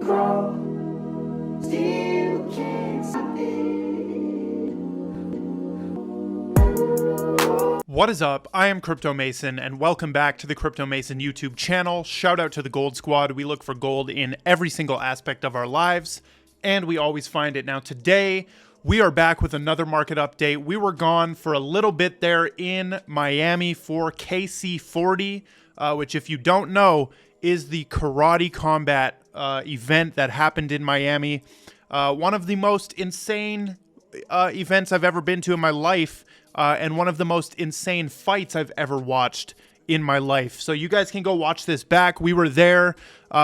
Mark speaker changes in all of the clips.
Speaker 1: grow, still can't stop it.
Speaker 2: What is up? I am Crypto Mason, and welcome back to the Crypto Mason YouTube channel. Shout out to the Gold Squad. We look for gold in every single aspect of our lives, and we always find it. Now today, we are back with another market update. We were gone for a little bit there in Miami for KC40, which if you don't know, is the karate combat event that happened in Miami. One of the most insane events I've ever been to in my life. And one of the most insane fights I've ever watched in my life. So you guys can go watch this back. We were there.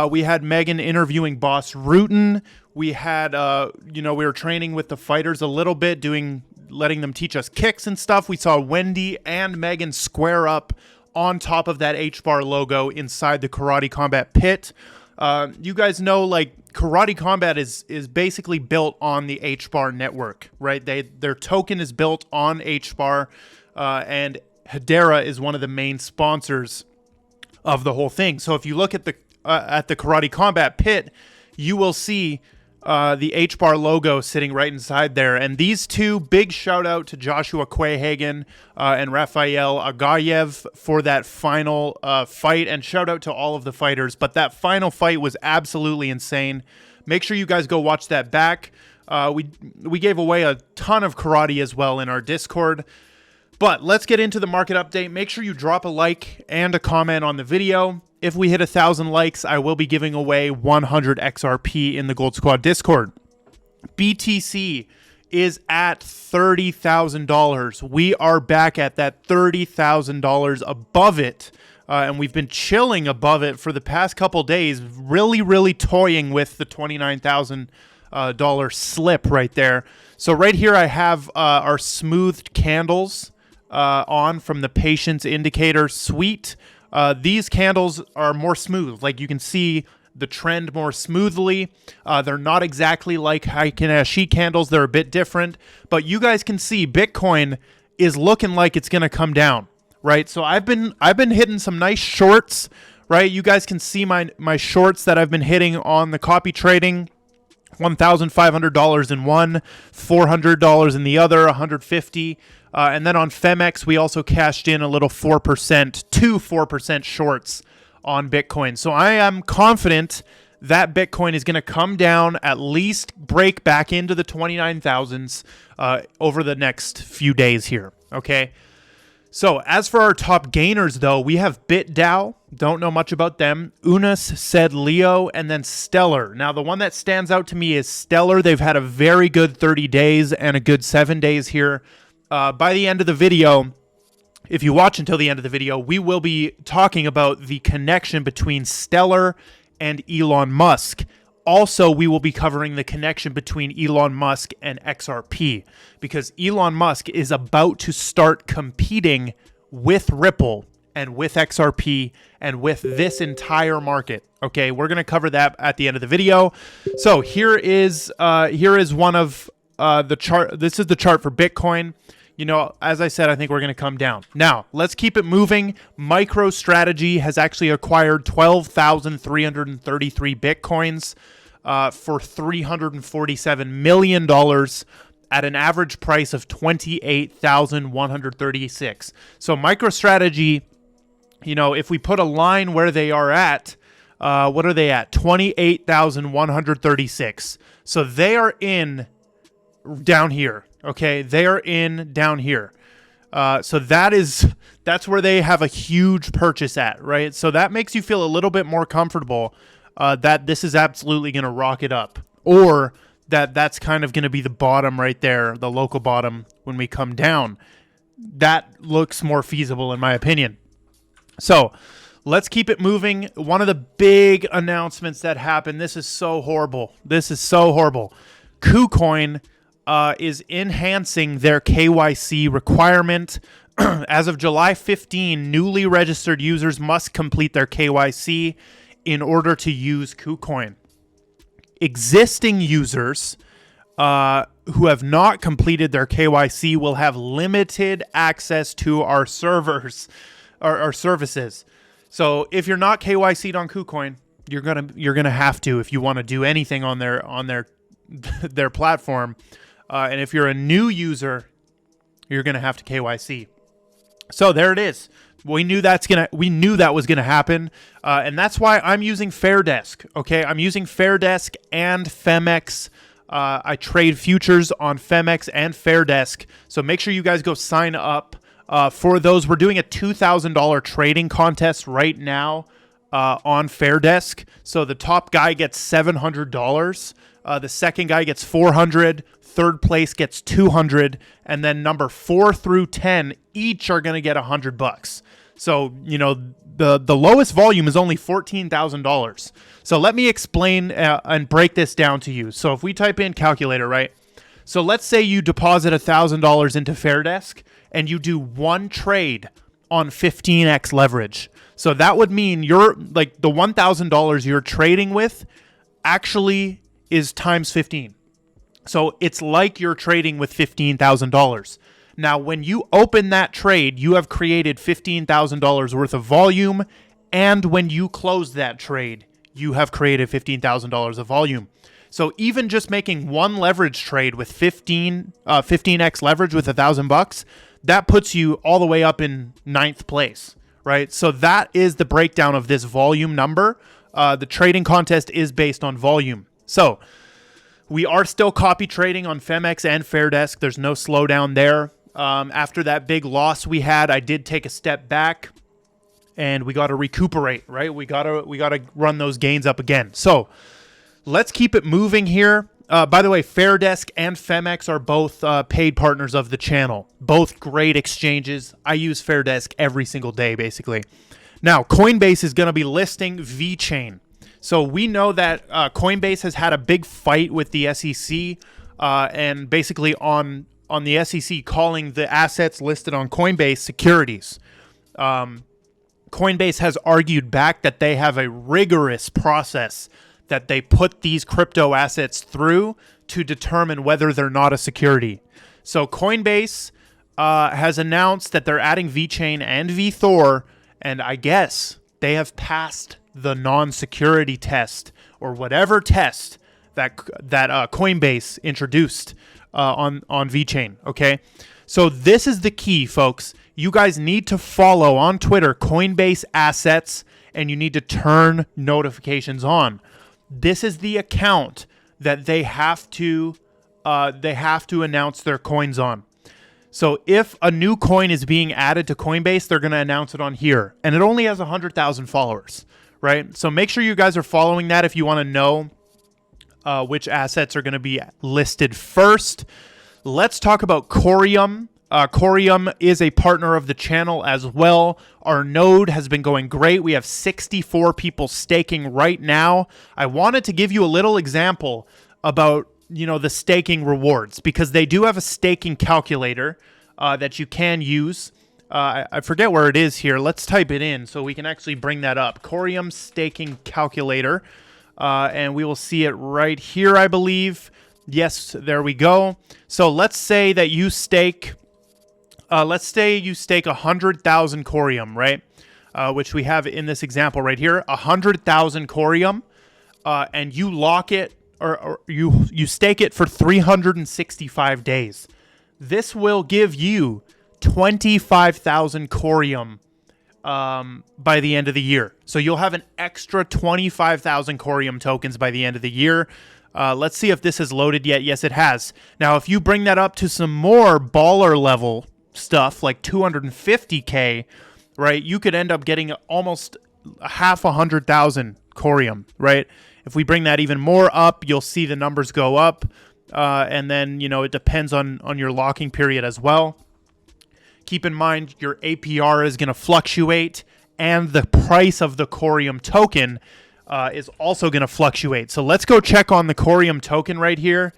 Speaker 2: We had Megan interviewing Boss Rutan. We had, we were training with the fighters a little bit, letting them teach us kicks and stuff. We saw Wendy and Megan square up on top of that Hbar logo inside the Karate Combat pit. You guys know, like, Karate Combat is basically built on the Hbar network, right? Their token is built on Hbar, and Hedera is one of the main sponsors of the whole thing. So if you look at the Karate Combat pit, you will see the Hbar logo sitting right inside there. And these two, big shout out to Joshua Quayhagen and Rafael Agayev for that final fight, and shout out to all of the fighters. But that final fight was absolutely insane. Make sure you guys go watch that back. We gave away a ton of karate as well in our Discord. But let's get into the market update. Make sure you drop a like and a comment on the video. If we hit 1,000 likes, I will be giving away 100 XRP in the Gold Squad Discord. BTC is at $30,000. We are back at that $30,000 above it. And we've been chilling above it for the past couple days, really toying with the $29,000 slip right there. So right here I have our smoothed candles on from the patience indicator suite. These candles are more smooth. Like, you can see the trend more smoothly. They're not exactly like Heiken Ashi candles. They're a bit different. But you guys can see Bitcoin is looking like it's going to come down, right? So I've been hitting some nice shorts, right? You guys can see my shorts that I've been hitting on the copy trading. $1,500 in one, $400 in the other, $150. And then on Femex, we also cashed in a little 4% shorts on Bitcoin. So I am confident that Bitcoin is going to come down, at least break back into the 29,000s over the next few days here. Okay. So as for our top gainers, though, we have BitDAO. Don't know much about them. Unis, said Leo, and then Stellar. Now, the one that stands out to me is Stellar. They've had a very good 30 days and a good 7 days here. By the end of the video, if you watch until the end of the video, we will be talking about the connection between Stellar and Elon Musk. Also, we will be covering the connection between Elon Musk and XRP, because Elon Musk is about to start competing with Ripple and with XRP and with this entire market. Okay, we're going to cover that at the end of the video. So here is one of the chart. This is the chart for Bitcoin. You know, as I said, I think we're going to come down. Now, let's keep it moving. MicroStrategy has actually acquired 12,333 Bitcoins for $347 million at an average price of $28,136. So MicroStrategy, you know, if we put a line where they are at, what are they at? 28,136. So they are in down here. Okay, they are in down here. So that's where they have a huge purchase at, right? So that makes you feel a little bit more comfortable that this is absolutely going to rocket up, or that's kind of going to be the bottom right there, the local bottom when we come down. That looks more feasible in my opinion. So let's keep it moving. One of the big announcements that happened, this is so horrible. This is so horrible. KuCoin is enhancing their KYC requirement. As of July 15, newly registered users must complete their KYC in order to use KuCoin. Existing users who have not completed their KYC will have limited access to our servers, our services. So if you're not KYC'd on KuCoin, you're gonna have to if you want to do anything on their their platform. And if you're a new user, you're gonna have to KYC. So there it is. We knew that was gonna happen, and that's why I'm using Fairdesk. Okay, I'm using Fairdesk and Femex. I trade futures on Femex and Fairdesk, so make sure you guys go sign up for those. We're doing a $2,000 trading contest right now on Fairdesk. So the top guy gets $700, the second guy gets $400, third place gets $200, and then number 4 through 10 each are going to get $100. So, you know, the lowest volume is only $14,000. So let me explain and break this down to you. So if we type in calculator, right? So let's say you deposit $1,000 into Fairdesk and you do one trade on 15x leverage. So that would mean you're like the $1,000 you're trading with actually is times 15. So it's like you're trading with $15,000. Now, when you open that trade, you have created $15,000 worth of volume. And when you close that trade, you have created $15,000 of volume. So even just making one leverage trade with 15x leverage with $1,000, that puts you all the way up in 9th place, right? So that is the breakdown of this volume number. The trading contest is based on volume. So we are still copy trading on Femex and Fairdesk. There's no slowdown there. After that big loss we had, I did take a step back, and we got to recuperate, right? We got to run those gains up again. So let's keep it moving here. By the way, Fairdesk and Femex are both paid partners of the channel. Both great exchanges. I use Fairdesk every single day, basically. Now, Coinbase is going to be listing VeChain. So we know that Coinbase has had a big fight with the SEC, and basically on the SEC calling the assets listed on Coinbase securities. Coinbase has argued back that they have a rigorous process that they put these crypto assets through to determine whether they're not a security. So Coinbase has announced that they're adding VeChain and VeThor, and I guess they have passed the non-security test or whatever test that Coinbase introduced on VeChain. Okay, so this is the key, folks. You guys need to follow on Twitter Coinbase Assets, and you need to turn notifications on. This is the account that they have to announce their coins on. So if a new coin is being added to Coinbase, they're going to announce it on here, and it only has 100,000 followers, right? So make sure you guys are following that if you want to know which assets are going to be listed first. Let's talk about Corium. Corium is a partner of the channel as well. Our node has been going great. We have 64 people staking right now. I wanted to give you a little example about, the staking rewards, because they do have a staking calculator that you can use. I forget where it is here. Let's type it in so we can actually bring that up. Corium staking calculator. And we will see it right here, I believe. Yes, there we go. So let's say that you stake, 100,000 Corium, right? Which we have in this example right here, 100,000 Corium, and you lock it or you stake it for 365 days. This will give you 25,000 Corium by the end of the year. So you'll have an extra 25,000 Corium tokens by the end of the year. Let's see if this has loaded yet. Yes, it has. Now, if you bring that up to some more baller level stuff like 250K, right, you could end up getting almost 100,000 Corium, right? If we bring that even more up, you'll see the numbers go up. And then, it depends on your locking period as well. Keep in mind your APR is going to fluctuate, and the price of the Corium token is also going to fluctuate. So let's go check on the Corium token right here.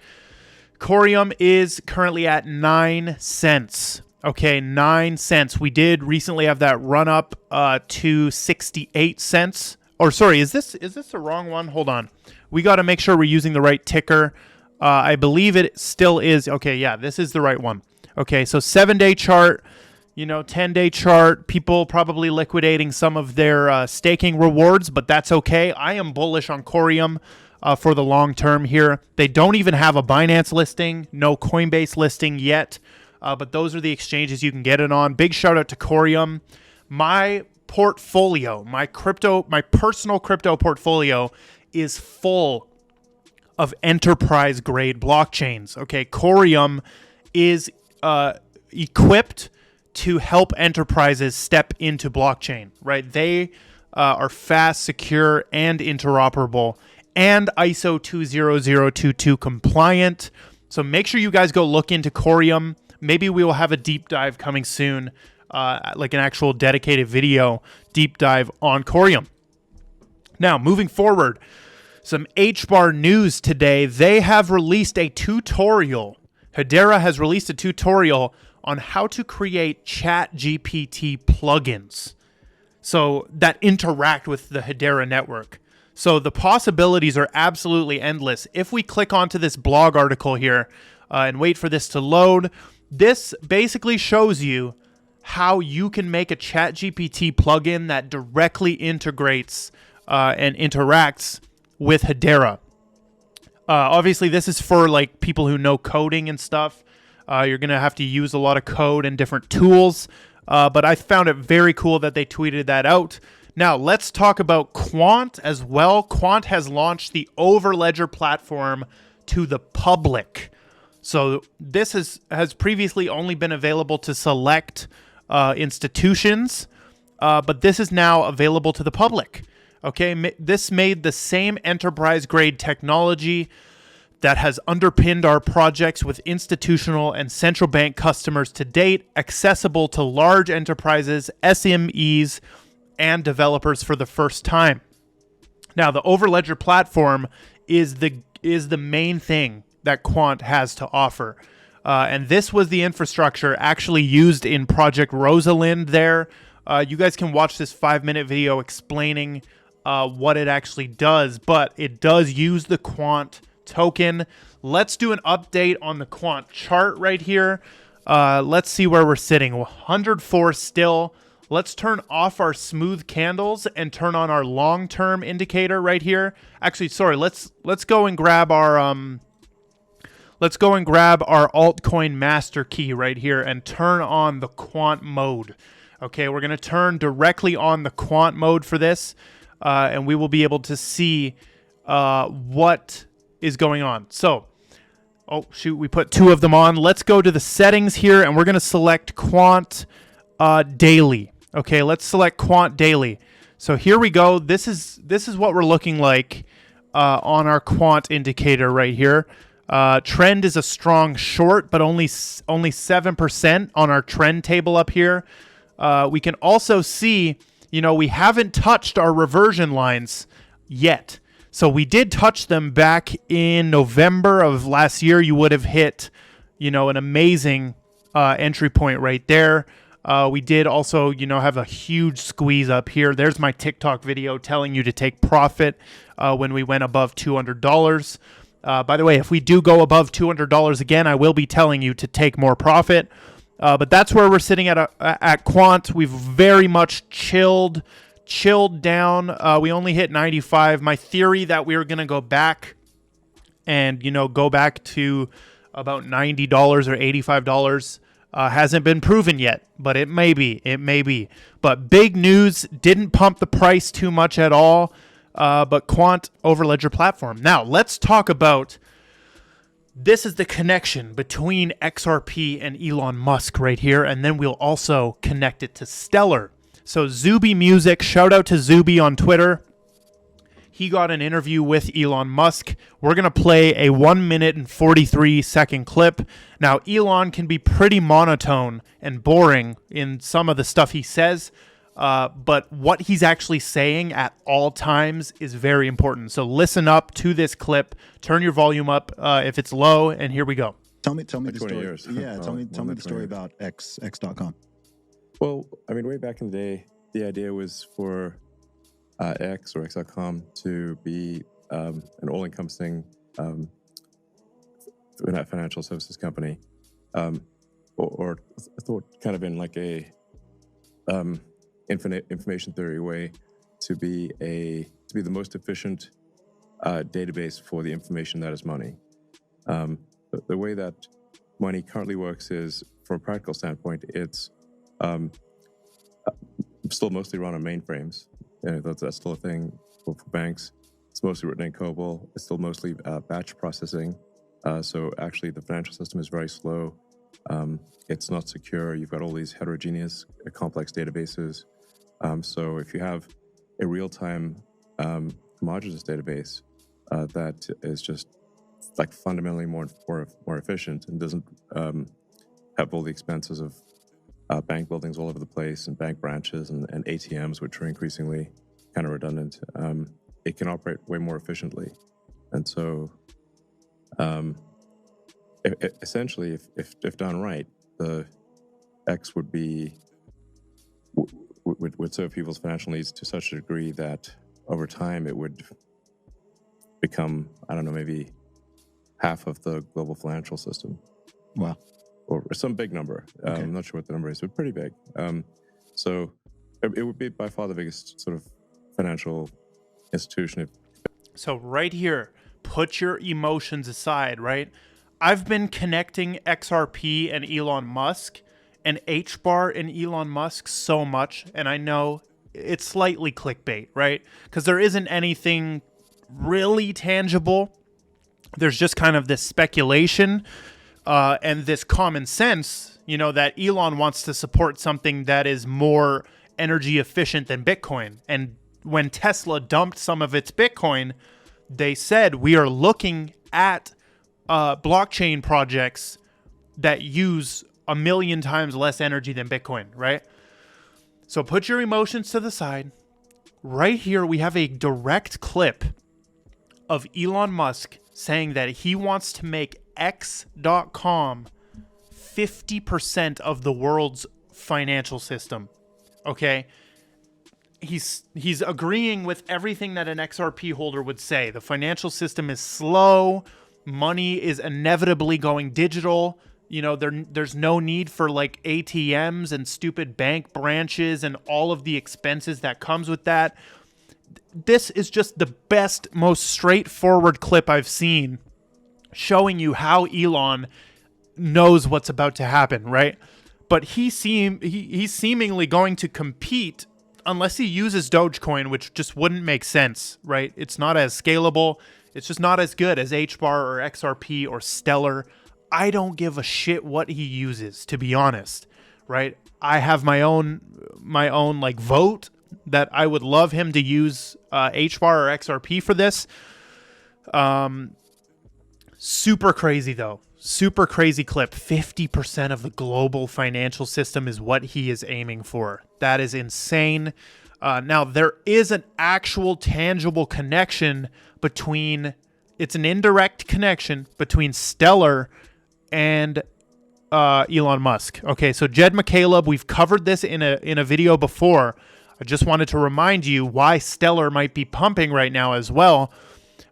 Speaker 2: Corium is currently at 9 cents. Okay, 9 cents. We did recently have that run up to 68 cents. Or sorry, is this the wrong one? Hold on. We got to make sure we're using the right ticker. I believe it still is. Okay, yeah, this is the right one. Okay, so 7-day chart. 10-day chart, people probably liquidating some of their staking rewards, but that's okay. I am bullish on Corium for the long term here. They don't even have a Binance listing, no Coinbase listing yet, but those are the exchanges you can get it on. Big shout out to Corium. My portfolio, my personal crypto portfolio is full of enterprise grade blockchains. Okay, Corium is equipped to help enterprises step into blockchain, right? They are fast, secure, and interoperable, and ISO 20022 compliant. So make sure you guys go look into Corium. Maybe we will have a deep dive coming soon, like an actual dedicated video deep dive on Corium. Now, moving forward, some Hbar news today. They have released a tutorial. Hedera has released a tutorial on how to create ChatGPT plugins so that interact with the Hedera network. So the possibilities are absolutely endless. If we click onto this blog article here and wait for this to load, this basically shows you how you can make a ChatGPT plugin that directly integrates and interacts with Hedera. Obviously, this is for like people who know coding and stuff. You're going to have to use a lot of code and different tools, but I found it very cool that they tweeted that out. Now, let's talk about Quant as well. Quant has launched the Overledger platform to the public. So this has previously only been available to select institutions, but this is now available to the public. Okay, this made the same enterprise-grade technology that has underpinned our projects with institutional and central bank customers to date, accessible to large enterprises, SMEs, and developers for the first time. Now, the Overledger platform is the main thing that Quant has to offer. And this was the infrastructure actually used in Project Rosalind there. You guys can watch this 5-minute video explaining what it actually does, but it does use the Quant token. Let's do an update on the Quant chart right here. Let's see where we're sitting. 104 still. Let's turn off our smooth candles and turn on our long-term indicator right here. Actually, sorry. Let's go and grab our altcoin master key right here and turn on the Quant mode. Okay, we're gonna turn directly on the Quant mode for this, and we will be able to see what is going on. So, oh shoot, we put 2 of them on. Let's go to the settings here, and we're gonna select Quant daily. Okay, let's select Quant daily. So here we go. This is what we're looking like on our Quant indicator right here. Trend is a strong short, but only 7% on our trend table up here. We can also see, we haven't touched our reversion lines yet. So we did touch them back in November of last year. You would have hit, an amazing entry point right there. We did also, have a huge squeeze up here. There's my TikTok video telling you to take profit when we went above $200. By the way, if we do go above $200 again, I will be telling you to take more profit. But that's where we're sitting at Quant. We've very much chilled down. We only hit 95. My theory that we were going to go back and, go back to about $90 or $85 hasn't been proven yet, but it may be. But big news, didn't pump the price too much at all. But Quant Overledger platform. Now, let's talk about, this is the connection between XRP and Elon Musk right here, and then we'll also connect it to Stellar. So Zuby Music, shout out to Zuby on Twitter. He got an interview with Elon Musk. We're going to play a 1 minute and 43 second clip. Now, Elon can be pretty monotone and boring in some of the stuff he says, but what he's actually saying at all times is very important. So listen up to this clip. Turn your volume up if it's low, and here we go.
Speaker 3: Tell me the story.
Speaker 4: Years.
Speaker 3: Yeah, tell me the story about X.com.
Speaker 4: Well, way back in the day, the idea was for X or X.com to be an all-encompassing financial services company. or thought kind of in like a infinite information theory way to be the most efficient database for the information that is money. The way that money currently works is, from a practical standpoint, it's still mostly run on mainframes. And that's still a thing for banks. It's mostly written in COBOL. It's still mostly batch processing. So actually, the financial system is very slow. It's not secure. You've got all these heterogeneous, complex databases. So if you have a real-time homogeneous database that is just like fundamentally more efficient and doesn't have all the expenses of bank buildings all over the place and bank branches and ATMs, which are increasingly kind of redundant, it can operate way more efficiently. And so essentially, if done right, the X would serve people's financial needs to such a degree that over time it would become, I don't know, maybe half of the global financial system.
Speaker 3: Wow.
Speaker 4: Or some big number.
Speaker 3: Okay.
Speaker 4: I'm not sure what the number is, but pretty big. So it would be by far the biggest sort of financial institution.
Speaker 2: So right here, put your emotions aside, right? I've been connecting XRP and Elon Musk and Hbar and Elon Musk so much, and I know it's slightly clickbait, right? Because there isn't anything really tangible. There's just kind of this speculation and this common sense, that Elon wants to support something that is more energy efficient than Bitcoin. And when Tesla dumped some of its Bitcoin, they said, we are looking at blockchain projects that use 1 million times less energy than Bitcoin, right? So put your emotions to the side. Right here, we have a direct clip of Elon Musk saying that he wants to make X.com 50% of the world's financial system. Okay? He's agreeing with everything that an XRP holder would say. The financial system is slow. Money is inevitably going digital. There's no need for like ATMs and stupid bank branches and all of the expenses that comes with that. This is just the best, most straightforward clip I've seen showing you how Elon knows what's about to happen, right? But he's seemingly going to compete unless he uses Dogecoin, which just wouldn't make sense, right? It's not as scalable. It's just not as good as Hbar or XRP or Stellar. I don't give a shit what he uses, to be honest, right? I have my own like vote that I would love him to use Hbar or XRP for this. Super crazy though. Super crazy clip. 50% of the global financial system is what he is aiming for. That is insane. Now, there is an actual tangible connection it's an indirect connection between Stellar and Elon Musk. Okay, so Jed McCaleb, we've covered this in a video before. I just wanted to remind you why Stellar might be pumping right now as well.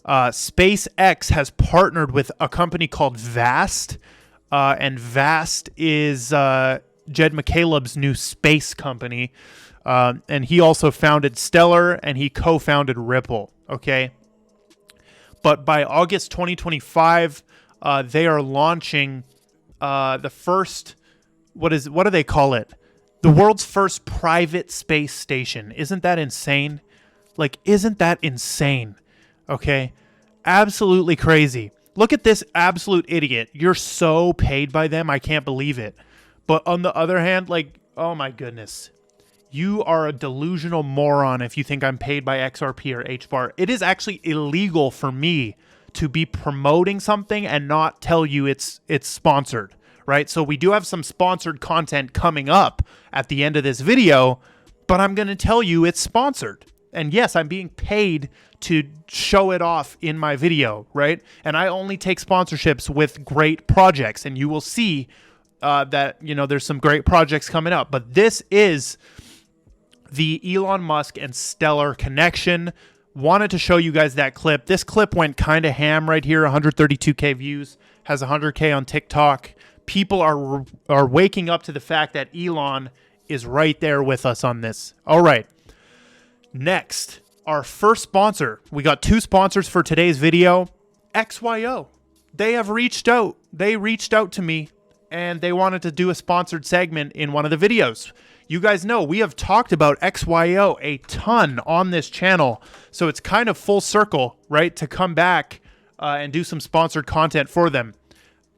Speaker 2: SpaceX has partnered with a company called Vast, and Vast is Jed McCaleb's new space company, and he also founded Stellar, and he co-founded Ripple, okay? But by August 2025, they are launching the first, what do they call it? The world's first private space station. Isn't that insane? Isn't that insane? Okay? Absolutely crazy. Look at this absolute idiot. You're so paid by them, I can't believe it. But on the other hand, oh my goodness. You are a delusional moron if you think I'm paid by XRP or Hbar. It is actually illegal for me to be promoting something and not tell you it's sponsored, right? So we do have some sponsored content coming up at the end of this video, but I'm going to tell you it's sponsored. And yes, I'm being paid to show it off in my video, right? And I only take sponsorships with great projects, and you will see that, there's some great projects coming up. But this is the Elon Musk and Stellar connection. Wanted to show you guys that clip. This clip went kind of ham right here, 132K views, has 100K on TikTok. people are waking up to the fact that Elon is right there with us on this. All right. Next, our first sponsor. We got 2 sponsors for today's video. XYO. They have reached out. They reached out to me and they wanted to do a sponsored segment in one of the videos. You guys know we have talked about XYO a ton on this channel, so it's kind of full circle, right, to come back and do some sponsored content for them.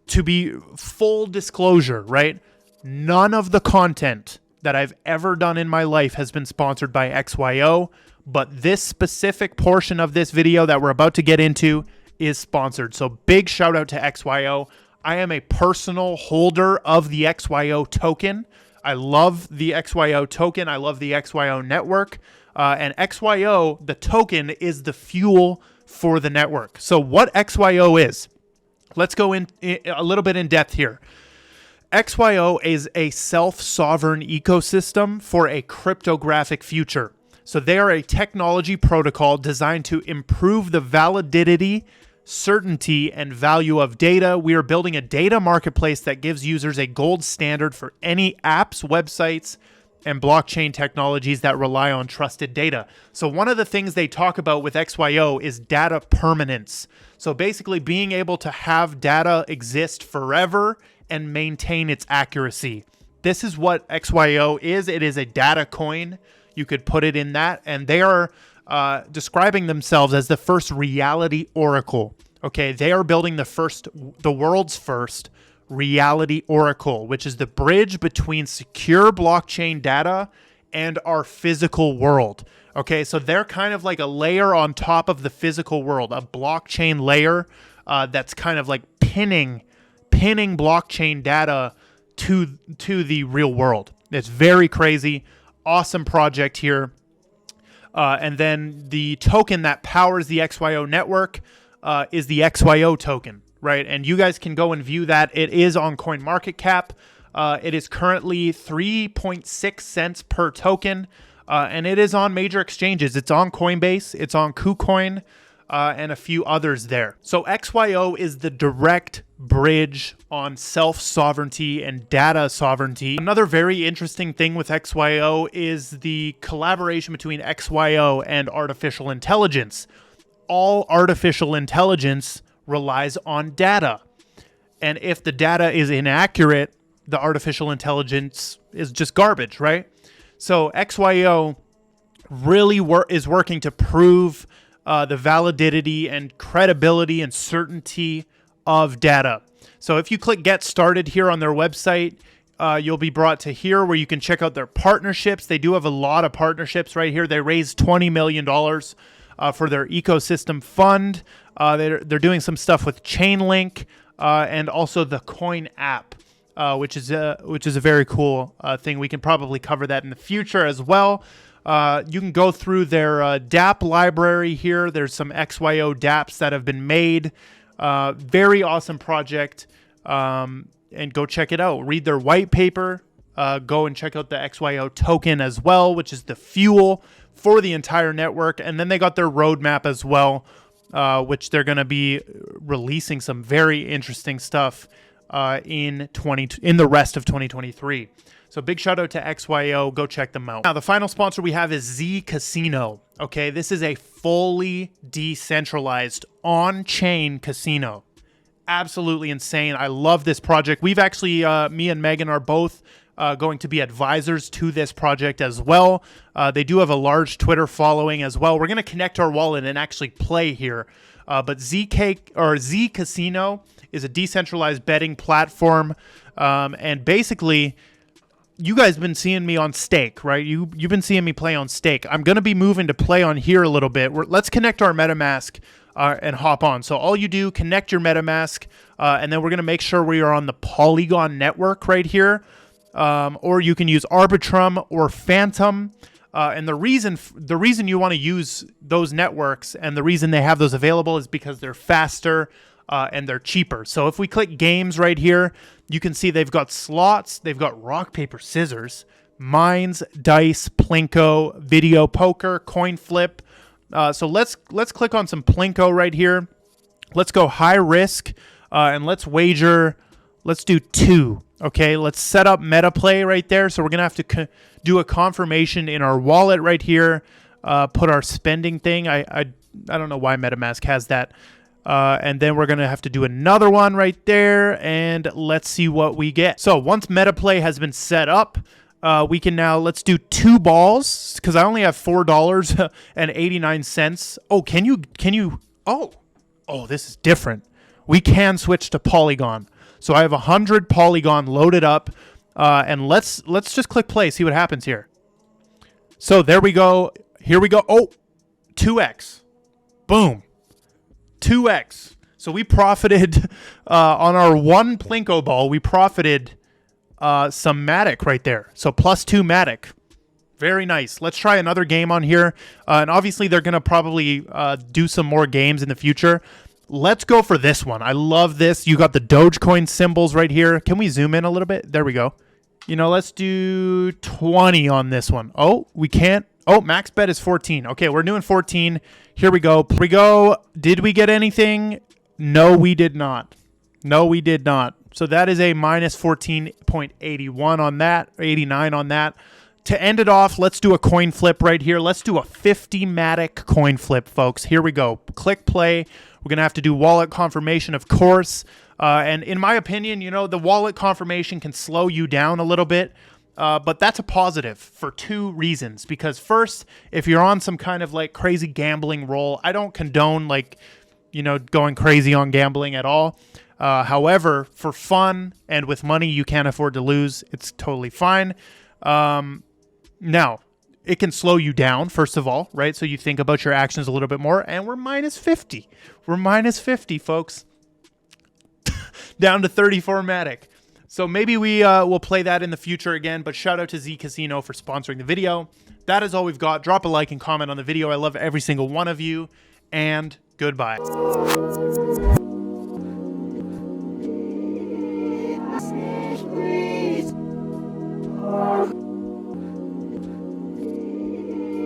Speaker 2: To be full disclosure, right, none of the content that I've ever done in my life has been sponsored by XYO, but this specific portion of this video that we're about to get into is sponsored. So big shout out to XYO. I am a personal holder of the XYO token. I love the XYO token. I love the XYO network. And XYO, the token, is the fuel for the network. So what XYO is, let's go in a little bit in depth here. XYO is a self-sovereign ecosystem for a cryptographic future. So they are a technology protocol designed to improve the validity, certainty, and value of data. We are building a data marketplace that gives users a gold standard for any apps, websites, and blockchain technologies that rely on trusted data. So one of the things they talk about with XYO is data permanence. So basically being able to have data exist forever and maintain its accuracy. This is what XYO is. It is a data coin. You could put it in that. And they are describing themselves as the first reality oracle. Okay, they are building the world's first reality oracle, which is the bridge between secure blockchain data and our physical world. Okay, so they're kind of like a layer on top of the physical world, a blockchain layer that's kind of like pinning blockchain data to the real world. It's very crazy. Awesome project here. And then the token that powers the XYO network is the XYO token, right? And you guys can go and view that. It is on CoinMarketCap. It is currently 3.6 cents per token, and it is on major exchanges. It's on Coinbase, it's on KuCoin, and a few others there. So XYO is the direct bridge on self-sovereignty and data sovereignty. Another very interesting thing with XYO is the collaboration between XYO and artificial intelligence. All artificial intelligence relies on data. And if the data is inaccurate, the artificial intelligence is just garbage, right? So XYO really is working to prove the validity and credibility and certainty of data. So if you click Get Started here on their website, you'll be brought to here where you can check out their partnerships. They do have a lot of partnerships right here. They raised $20 million for their ecosystem fund. They're doing some stuff with Chainlink and also the Coin app, which is a very cool thing. We can probably cover that in the future as well. You can go through their dApp library here. There's some XYO dApps that have been made. Very awesome project, and go check it out. Read their white paper. Go and check out the XYO token as well, which is the fuel for the entire network. And then they got their roadmap as well, which they're going to be releasing some very interesting stuff in the rest of 2023. So big shout out to XYO. Go check them out. Now, the final sponsor we have is Z Casino. Okay, this is a fully decentralized on-chain casino. Absolutely insane. I love this project. We've actually, me and Megan are both going to be advisors to this project as well. They do have a large Twitter following as well. We're going to connect our wallet and actually play here. But Z Casino is a decentralized betting platform, and basically, you guys been seeing me on Stake, right? You've been seeing me play on Stake. I'm going to be moving to play on here a little bit. Let's connect our MetaMask and hop on. So all you do, connect your MetaMask, and then we're going to make sure we are on the Polygon network right here. Or you can use Arbitrum or Phantom. And the reason you want to use those networks and the reason they have those available is because they're faster and they're cheaper. So if we click games right here, you can see they've got slots, they've got rock, paper, scissors, mines, dice, plinko, video poker, coin flip. So let's click on some plinko right here. Let's go high risk and let's wager Let's do 2. Okay, let's set up MetaPlay right there. So we're going to have to do a confirmation in our wallet right here. Put our spending thing. I don't know why MetaMask has that. And then we're going to have to do another one right there. And let's see what we get. So once MetaPlay has been set up, we can now, let's do 2 balls because I only have $4.89. Oh, can you, oh, this is different. We can switch to Polygon. So I have 100 Polygon loaded up, and let's just click play, see what happens here. So there we go. Here we go. Oh, 2x. Boom. 2x. So we profited on our 1 Plinko ball. We profited some Matic right there. So +2 Matic. Very nice. Let's try another game on here. And obviously they're going to probably do some more games in the future. Let's go for this one. I love this. You got the Dogecoin symbols right here. Can we zoom in a little bit? There we go. You know, let's do 20 on this one. Oh, we can't. Oh, max bet is 14. Okay, we're doing 14. Here we go. Here we go. Did we get anything? No, we did not. No, we did not. So that is a minus 14.81 on that, 89 on that. To end it off, let's do a coin flip right here. Let's do a 50 Matic coin flip, folks. Here we go. Click play. We're going to have to do wallet confirmation, of course. And in my opinion, you know, the wallet confirmation can slow you down a little bit. But that's a positive for 2 reasons. Because first, if you're on some kind of like crazy gambling roll, I don't condone like, you know, going crazy on gambling at all. However, for fun and with money you can't afford to lose, it's totally fine. Now, it can slow you down, first of all, right? So you think about your actions a little bit more, and we're minus 50. We're minus 50, folks. Down to 34 Matic. So maybe we will play that in the future again, but shout out to Z Casino for sponsoring the video. That is all we've got. Drop a like and comment on the video. I love every single one of you, and goodbye.